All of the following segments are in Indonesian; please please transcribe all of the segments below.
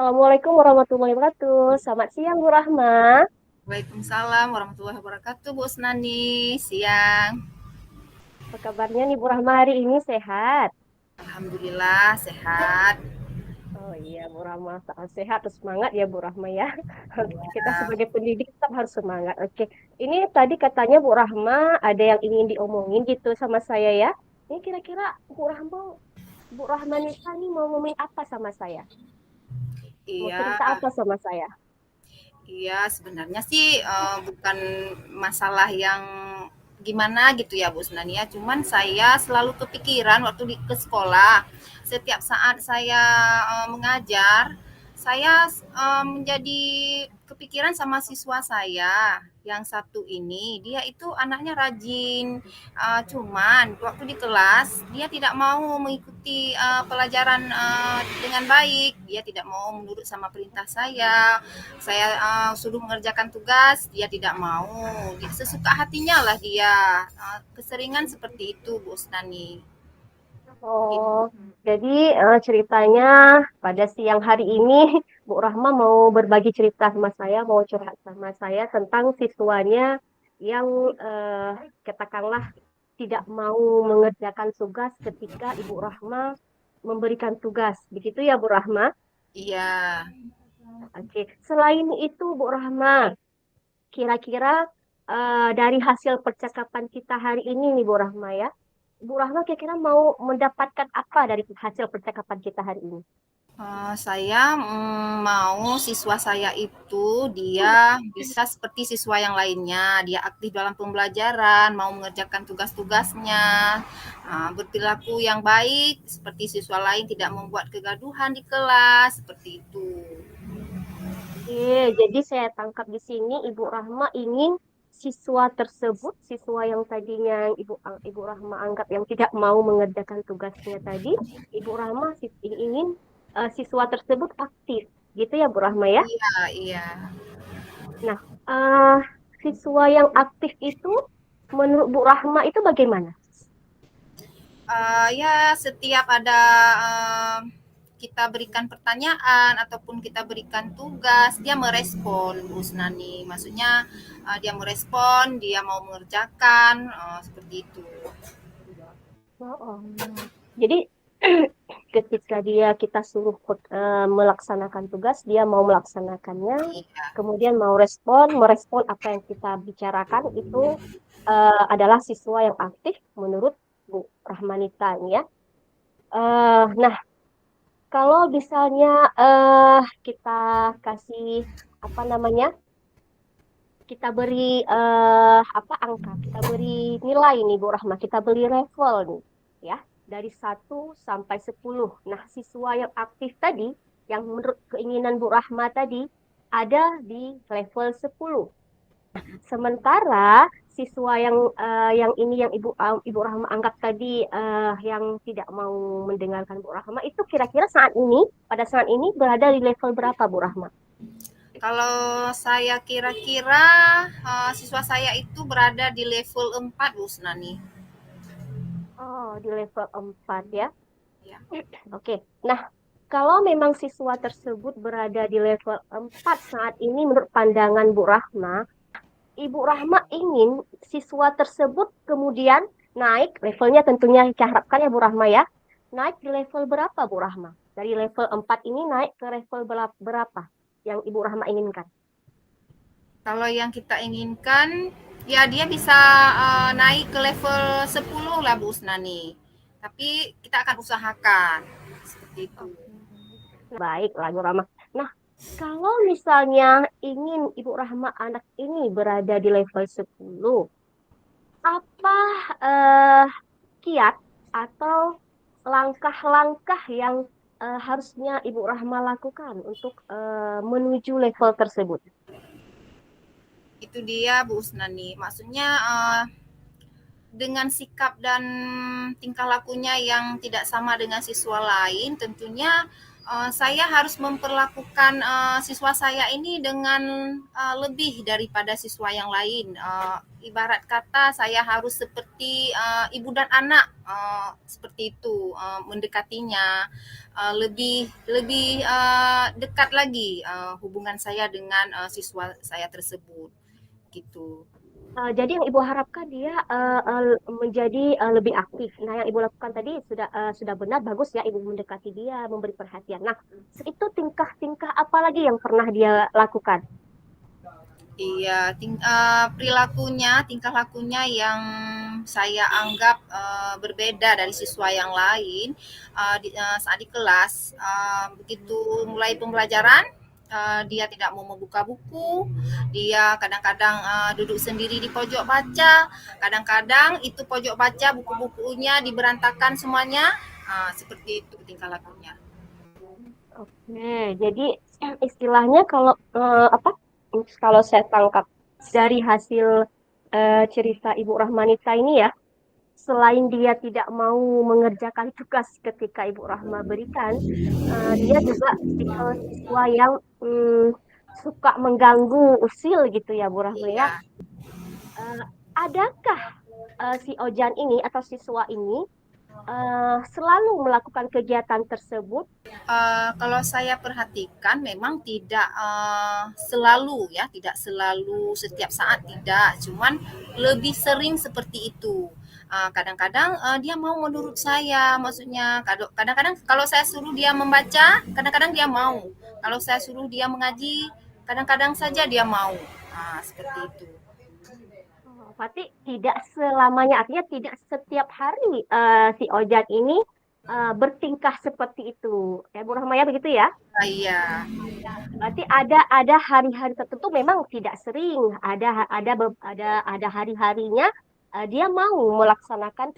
Assalamualaikum warahmatullahi wabarakatuh. Selamat siang, Bu Rahma. Waalaikumsalam warahmatullahi wabarakatuh, Bu Usnani. Siang. Apa kabarnya nih Bu Rahma hari ini sehat? Alhamdulillah sehat. Oh iya, Bu Rahma saat sehat terus semangat ya Bu Rahma ya. Kita Ya, sebagai pendidik tetap harus semangat. Oke, ini tadi katanya Bu Rahma ada yang ingin diomongin gitu sama saya ya. Ini kira-kira Bu Rahma Nisa nih mau ngomong apa sama saya? Mau iya, cerita apa sama saya? iya. Sebenarnya sih bukan masalah yang gimana gitu ya, Bu Usnani ya. Cuman saya selalu kepikiran waktu ke sekolah. Setiap saat saya mengajar, saya menjadi kepikiran sama siswa saya yang satu ini. Dia itu anaknya rajin. Cuman waktu di kelas dia tidak mau mengikuti pelajaran dengan baik. Dia tidak mau menurut sama perintah saya. Saya suruh mengerjakan tugas, dia tidak mau. Dia sesuka hatinya lah dia. Keseringan seperti itu, Bu Usnani. Oh, jadi ceritanya pada siang hari ini Bu Rahma mau berbagi cerita sama saya, mau curhat sama saya tentang siswanya yang katakanlah tidak mau mengerjakan tugas ketika Ibu Rahma memberikan tugas. Begitu ya Bu Rahma? Iya. Oke. Selain itu Bu Rahma, kira-kira dari hasil percakapan kita hari ini nih Bu Rahma ya. Bu Rahma kira-kira mau mendapatkan apa dari hasil percakapan kita hari ini? Saya mau siswa saya itu dia bisa seperti siswa yang lainnya. Dia aktif dalam pembelajaran, mau mengerjakan tugas-tugasnya, berperilaku yang baik seperti siswa lain, tidak membuat kegaduhan di kelas, seperti itu. Oke, jadi saya tangkap di sini Ibu Rahma ingin siswa tersebut, siswa yang tadinya Ibu Rahma anggap yang tidak mau mengerjakan tugasnya tadi, Ibu Rahma ingin siswa tersebut aktif, gitu ya Bu Rahma ya? Iya, iya. Nah, eh, siswa yang aktif itu menurut Bu Rahma itu bagaimana? Ya setiap ada kita berikan pertanyaan ataupun kita berikan tugas, dia merespon, Bu Usnani. Maksudnya dia merespon, dia mau mengerjakan, seperti itu. Oh, oh. Jadi ketika kita suruh melaksanakan tugas, dia mau melaksanakannya, Iya, kemudian mau merespon apa yang kita bicarakan itu adalah siswa yang aktif menurut Bu Rahmanita ini ya. Nah, kalau misalnya kita kasih apa namanya, kita beri apa angka, kita beri nilai nih Bu Rahma, kita beri level nih ya dari 1 sampai 10. Nah, siswa yang aktif tadi yang menurut keinginan Bu Rahma tadi ada di level 10. Sementara siswa yang ini yang Ibu Rahma anggap tadi yang tidak mau mendengarkan Bu Rahma itu kira-kira pada saat ini berada di level berapa Bu Rahma? kalau saya kira-kira siswa saya itu berada di level 4, Bu Usnani. Oh, di level 4 ya. Ya. Oke. Nah, kalau memang siswa tersebut berada di level 4 saat ini menurut pandangan Bu Rahma, Ibu Rahma ingin siswa tersebut kemudian naik levelnya tentunya kita harapkan ya Bu Rahma ya. Naik di level berapa Bu Rahma? Dari level 4 ini naik ke level berapa yang Ibu Rahma inginkan? Kalau yang kita inginkan, ya dia bisa naik ke level 10 lah, Bu Usnani. Tapi kita akan usahakan seperti itu. Oke. Baik lah Bu Rahma. Nah, kalau misalnya ingin Ibu Rahma anak ini berada di level 10, apa eh, kiat atau langkah-langkah yang harusnya Ibu Rahma lakukan untuk menuju level tersebut? Itu dia, Bu Usnani. Maksudnya dengan sikap dan tingkah lakunya yang tidak sama dengan siswa lain, tentunya Saya harus memperlakukan siswa saya ini dengan lebih daripada siswa yang lain. Ibarat kata saya harus seperti ibu dan anak, seperti itu, mendekatinya, lebih lebih dekat lagi hubungan saya dengan siswa saya tersebut, gitu. Jadi yang Ibu harapkan dia menjadi lebih aktif. Nah, yang Ibu lakukan tadi sudah benar, bagus ya Ibu mendekati dia, memberi perhatian. Nah, itu tingkah-tingkah apa lagi yang pernah dia lakukan? Iya, perilakunya, tingkah lakunya yang saya anggap berbeda dari siswa yang lain saat di kelas. Begitu mulai pembelajaran, dia tidak mau membuka buku, dia kadang-kadang duduk sendiri di pojok baca, kadang-kadang itu pojok baca buku-bukunya diberantakan semuanya, seperti itu tingkah lakunya. Oke, jadi istilahnya apa? Kalau saya tangkap dari hasil cerita Ibu Rahmanita ini ya, selain dia tidak mau mengerjakan tugas ketika Ibu Rahma berikan, dia juga tipe siswa yang suka mengganggu usil gitu ya, Bu Rahma ya. Iya. Eh, adakah si Ojan ini atau siswa ini selalu melakukan kegiatan tersebut? Kalau saya perhatikan memang tidak selalu ya, tidak selalu setiap saat tidak, cuman lebih sering seperti itu. Kadang-kadang dia mau menurut saya, maksudnya kadang-kadang kalau saya suruh dia membaca, kadang-kadang dia mau. Kalau saya suruh dia mengaji, kadang-kadang saja dia mau. Seperti itu. Oh, berarti tidak selamanya, artinya tidak setiap hari si Ojan ini bertingkah seperti itu. Ya, Bu Rahmaya begitu ya? Iya, Berarti ada hari-hari tertentu memang tidak sering, ada hari-harinya dia mau melaksanakan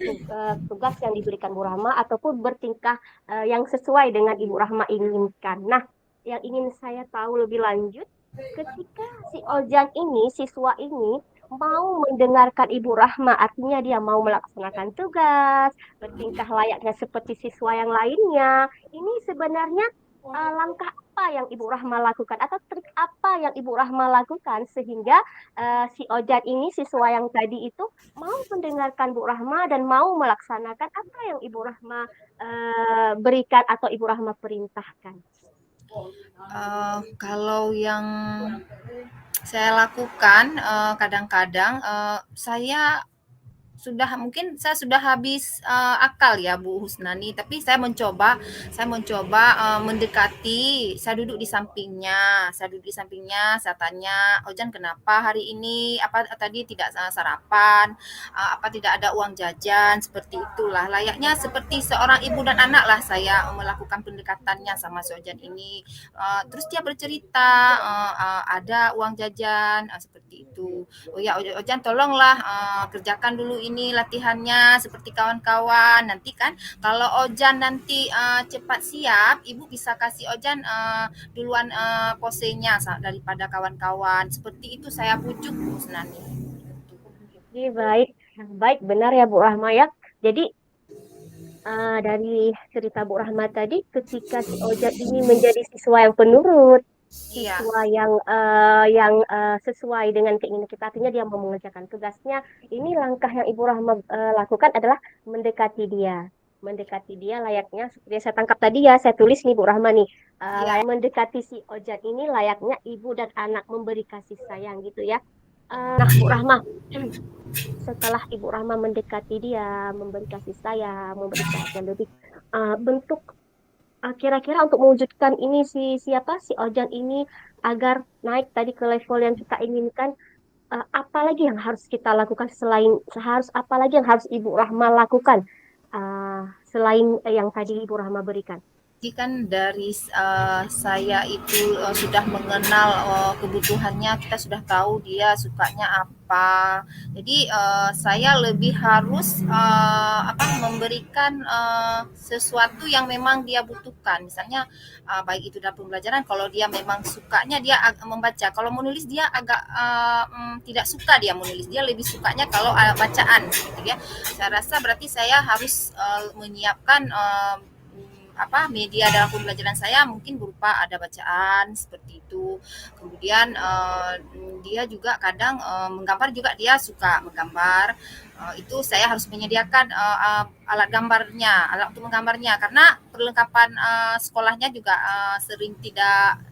tugas yang diberikan Bu Rahma ataupun bertingkah yang sesuai dengan Ibu Rahma inginkan. Nah, yang ingin saya tahu lebih lanjut, ketika si Ojan ini, siswa ini mau mendengarkan Ibu Rahma, artinya dia mau melaksanakan tugas, bertingkah layaknya seperti siswa yang lainnya. Ini sebenarnya langkah apa yang Ibu Rahma lakukan atau trik apa yang Ibu Rahma lakukan sehingga si Ojan ini siswa yang tadi itu mau mendengarkan Bu Rahma dan mau melaksanakan apa yang Ibu Rahma berikan atau Ibu Rahma perintahkan. kalau yang saya lakukan kadang-kadang saya sudah habis akal ya Bu Husnani, tapi saya mencoba mendekati, saya duduk di sampingnya, saya tanya, Ojan kenapa hari ini, apa tadi tidak sarapan, apa tidak ada uang jajan, seperti itulah. Layaknya seperti seorang ibu dan anak lah saya melakukan pendekatannya sama si Ojan ini. Terus dia bercerita, ada uang jajan, seperti itu. Oh ya Ojan tolonglah kerjakan dulu ini latihannya seperti kawan-kawan, nanti kan kalau Ojan nanti cepat siap, ibu bisa kasih Ojan duluan posenya daripada kawan-kawan, seperti itu saya bujuk Bu Senani. Jadi baik, baik benar ya Bu Rahma ya. Jadi dari cerita Bu Rahma tadi, ketika si Ojan ini menjadi siswa yang penurut, Iya, siswa yang sesuai dengan keinginan kita, artinya dia mau mengerjakan tugasnya. Ini langkah yang Ibu Rahma lakukan adalah mendekati dia. Mendekati dia layaknya, seperti yang saya tangkap tadi ya, saya tulis nih Bu Rahma nih. iya, Layak mendekati si Ojan ini layaknya ibu dan anak memberi kasih sayang gitu ya. Nah, Bu Rahma, setelah Ibu Rahma mendekati dia, memberi kasih sayang, memberi perhatian lebih, bentuk kira-kira untuk mewujudkan ini si Ojan ini agar naik tadi ke level yang kita inginkan, apa lagi yang harus kita lakukan apa lagi yang harus Ibu Rahma lakukan selain yang tadi Ibu Rahma berikan? jadi kan dari saya itu sudah mengenal kebutuhannya, kita sudah tahu dia sukanya apa. Jadi saya lebih harus memberikan sesuatu yang memang dia butuhkan. Misalnya baik itu dalam pembelajaran, kalau dia memang sukanya dia membaca. Kalau menulis dia agak tidak suka dia menulis. Dia lebih sukanya kalau bacaan gitu ya. Saya rasa berarti saya harus menyiapkan media dalam pembelajaran saya mungkin berupa ada bacaan seperti itu. Kemudian dia juga kadang menggambar juga, dia suka menggambar. Itu saya harus menyediakan alat gambarnya, alat untuk menggambarnya, karena perlengkapan sekolahnya juga sering tidak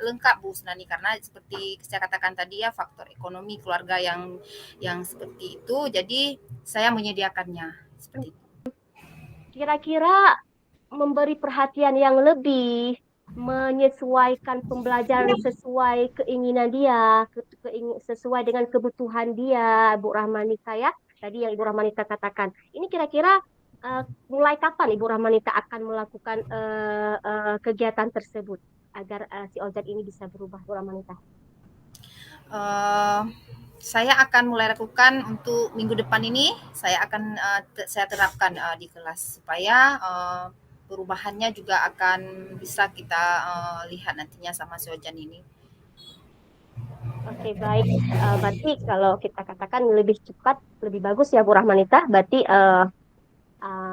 lengkap Bu Sunani, karena seperti saya katakan tadi ya, faktor ekonomi keluarga yang seperti itu, jadi saya menyediakannya seperti itu. Kira-kira memberi perhatian yang lebih, menyesuaikan pembelajaran sesuai keinginan dia, sesuai dengan kebutuhan dia, Bu Rahmanita ya. Tadi yang Ibu Rahmanita katakan. Ini kira-kira mulai kapan Ibu Rahmanita akan melakukan kegiatan tersebut agar si Ojat ini bisa berubah, Bu Rahmanita? Eh, saya akan mulai lakukan untuk minggu depan ini. Saya akan saya terapkan di kelas supaya perubahannya juga akan bisa kita lihat nantinya sama si Ojan ini. Oke, baik. Berarti kalau kita katakan lebih cepat, lebih bagus ya, Bu Rahmanita. Berarti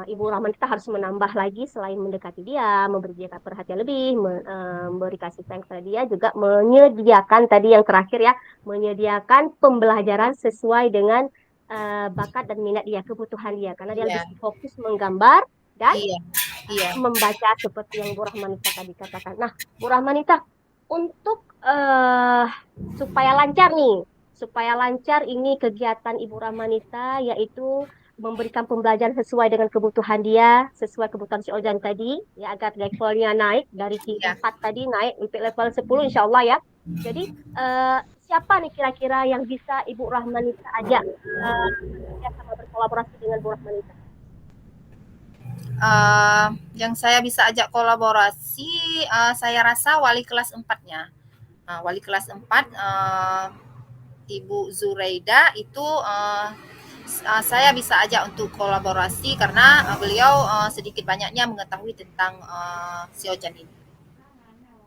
Ibu Rahmanita harus menambah lagi selain mendekati dia, memberi dia perhatian lebih, memberi kasih sayang kepada dia, juga menyediakan tadi yang terakhir ya, menyediakan pembelajaran sesuai dengan bakat dan minat dia, kebutuhan dia, karena dia lebih Iya, fokus menggambar dan iya, iya. membaca seperti yang Bu Rahmanita tadi katakan. Nah, Bu Rahmanita, untuk supaya lancar nih, supaya lancar ini kegiatan Ibu Rahmanita, yaitu memberikan pembelajaran sesuai dengan kebutuhan dia, sesuai kebutuhan si Ojan tadi, ya agar levelnya naik dari Iya. 4 tadi naik untuk level 10 insya Allah ya. Jadi siapa nih kira-kira yang bisa Ibu Rahmanita ajak bekerja sama berkolaborasi dengan Bu Rahmanita? Yang saya bisa ajak kolaborasi, saya rasa wali kelas 4-nya. Wali kelas 4, Ibu Zuraida itu saya bisa ajak untuk kolaborasi karena beliau sedikit banyaknya mengetahui tentang si Ojan ini.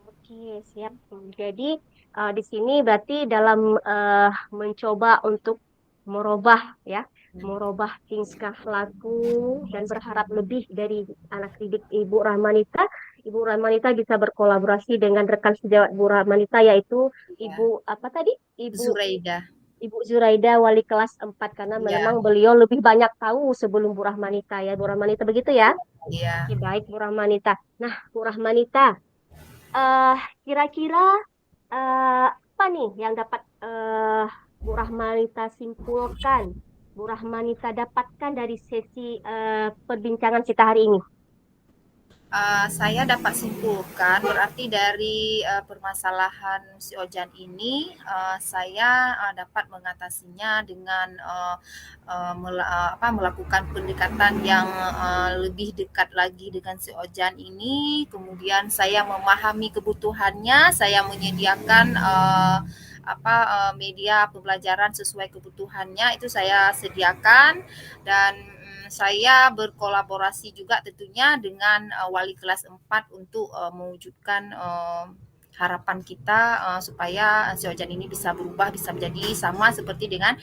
Oke, siap. Jadi di sini berarti dalam mencoba untuk merubah ya, merubah tingkah laku dan berharap lebih dari anak didik Ibu Rahmanita. Ibu Rahmanita bisa berkolaborasi dengan rekan sejawat Ibu Rahmanita yaitu Ya, Ibu apa tadi? Zuraida. Ibu Zuraida wali kelas 4 karena Ya, memang beliau lebih banyak tahu sebelum Bu Rahmanita ya. Bu Rahmanita begitu ya? ya. Oke, baik Bu Rahmanita. Nah, Bu Rahmanita, eh kira-kira apa nih yang dapat Bu Rahmanita simpulkan, Bu Rahmanita dapatkan dari sesi perbincangan kita hari ini? Saya dapat simpulkan berarti dari permasalahan si Ojan ini, saya dapat mengatasinya dengan melakukan pendekatan yang lebih dekat lagi dengan si Ojan ini. Kemudian saya memahami kebutuhannya, saya menyediakan media pembelajaran sesuai kebutuhannya, itu saya sediakan. Dan saya berkolaborasi juga tentunya dengan wali kelas 4 untuk mewujudkan harapan kita supaya si Ojan ini bisa berubah, bisa menjadi sama seperti dengan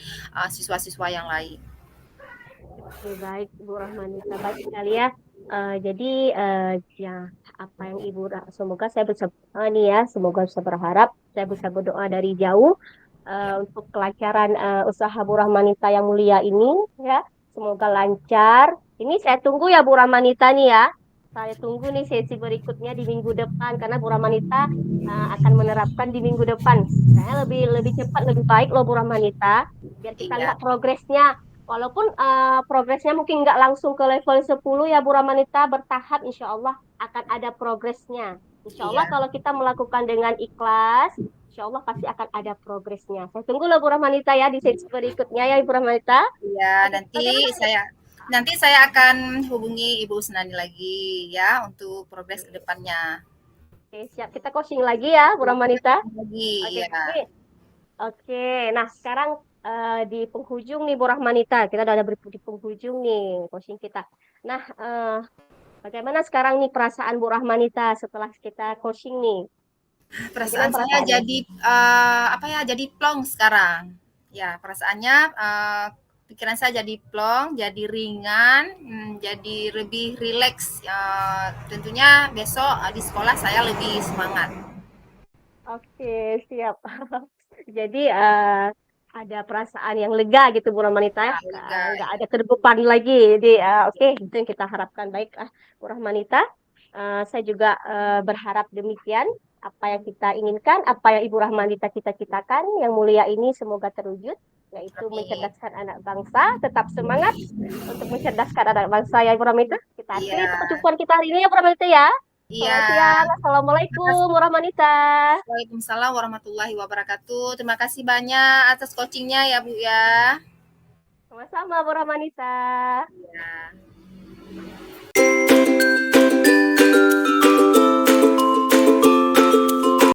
siswa-siswa yang lain. Oke, baik Bu Rahmanita, baik sekali ya. Jadi ya apa yang semoga saya bisa nih ya, semoga bisa berharap, saya bisa berdoa dari jauh untuk kelancaran usaha Bu Rahmanita yang mulia ini ya. Semoga lancar. Ini saya tunggu ya Bu Rahmanita nih ya. Saya tunggu nih sesi berikutnya di minggu depan karena Bu Rahmanita akan menerapkan di minggu depan. Saya lebih lebih cepat lebih baik loh Bu Rahmanita biar kita Iya, lihat progresnya. Walaupun progresnya mungkin nggak langsung ke level 10 ya Bu Rahmanita, bertahap insya Allah akan ada progresnya. Insya Allah iya, kalau kita melakukan dengan ikhlas, insya Allah pasti akan ada progresnya. Saya tunggu loh Bu Rahmanita ya di sesi berikutnya ya Ibu Rahmanita. iya. Oke, bagaimana nih? Nanti saya akan hubungi Ibu Senani lagi ya untuk progres ke depannya. Oke, siap. Kita coaching lagi ya Bu Rahmanita. Lagi, Oke, ya. oke. Oke, nah sekarang di penghujung nih Bu Rahmanita. Kita udah ada di penghujung nih coaching kita. Nah, bagaimana sekarang nih perasaan Bu Rahmanita setelah kita coaching nih? Bagaimana Perasaan saya perasaannya? jadi jadi plong sekarang. Ya, perasaannya pikiran saya jadi plong, jadi ringan, jadi lebih rileks. Tentunya besok di sekolah saya lebih semangat. Oke, siap. Jadi ada perasaan yang lega gitu Bu Rahmanita ya, Ya, lega nggak ya. ada kebeban lagi. Jadi oke, itu yang kita harapkan. Baik Bu Rahmanita. Saya juga berharap demikian. Apa yang kita inginkan, apa yang Ibu Rahmanita cita-citakan, yang mulia ini semoga terwujud, yaitu Amin. mencerdaskan anak bangsa. Tetap semangat untuk mencerdaskan anak bangsa ya Ibu Rahmanita. Kita akhiri Iya, perjumpaan kita hari ini ya Bu Rahmanita ya. iya. Selamat siang. Terima kasih. Assalamualaikum Bu Rahmanita. Waalaikumsalam warahmatullahi wabarakatuh. Terima kasih banyak atas coachingnya ya Bu ya. Sama-sama Bu Rahmanita. Ya.